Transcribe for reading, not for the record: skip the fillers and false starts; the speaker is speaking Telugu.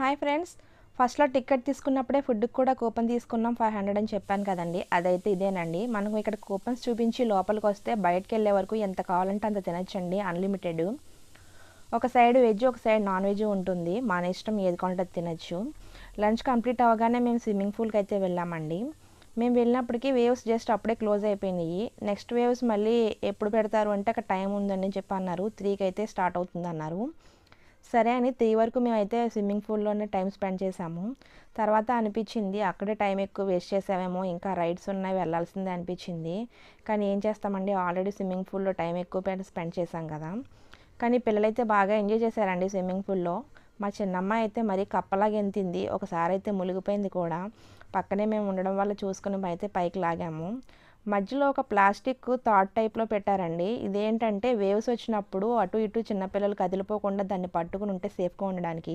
హాయ్ ఫ్రెండ్స్, ఫస్ట్లో టికెట్ తీసుకున్నప్పుడే ఫుడ్కి కూడా కూపన్ తీసుకున్నాం 500 అని చెప్పాను కదండి. అదైతే ఇదేనండి. మనం ఇక్కడ కూపన్స్ చూపించి లోపలికి వస్తే బయటకు వెళ్ళే వరకు ఎంత కావాలంటే అంత తినచ్చండి, అన్లిమిటెడ్. ఒక సైడ్ వెజ్, ఒక సైడ్ నాన్ వెజ్ ఉంటుంది. మన ఇష్టం ఏది కావాలంటే అది తినచ్చు. లంచ్ కంప్లీట్ అవ్వగానే మేము స్విమ్మింగ్ పూల్కి అయితే వెళ్ళామండి. మేము వెళ్ళినప్పటికీ వేవ్స్ జస్ట్ అప్పుడే క్లోజ్ అయిపోయినాయి. నెక్స్ట్ వేవ్స్ మళ్ళీ ఎప్పుడు పెడతారు అంటే అక్కడ టైం ఉందని చెప్పి అన్నారు. 3కి అయితే స్టార్ట్ అవుతుంది అన్నారు. సరే అని 3 వరకు మేమైతే స్విమ్మింగ్ పూల్లోనే టైం స్పెండ్ చేసాము. తర్వాత అనిపించింది అక్కడే టైం ఎక్కువ వేస్ట్ చేసామేమో, ఇంకా రైడ్స్ ఉన్నాయి వెళ్ళాల్సిందే అనిపించింది. కానీ ఏం చేస్తామండి, ఆల్రెడీ స్విమ్మింగ్ పూల్లో టైం ఎక్కువ స్పెండ్ చేసాం కదా. కానీ పిల్లలైతే బాగా ఎంజాయ్ చేశారండి స్విమ్మింగ్ పూల్లో. మా చిన్నమ్మాయి అయితే మరీ కప్పలాగా గెంతింది. ఒకసారి అయితే మునిగిపోయింది కూడా. పక్కనే మేము ఉండడం వల్ల చూసుకుని అయితే పైకి లాగాము. మధ్యలో ఒక ప్లాస్టిక్ థాట్ టైప్లో పెట్టారండి. ఇదేంటంటే వేవ్స్ వచ్చినప్పుడు అటు ఇటు చిన్నపిల్లలు కదిలిపోకుండా దాన్ని పట్టుకుని ఉంటే సేఫ్గా ఉండడానికి.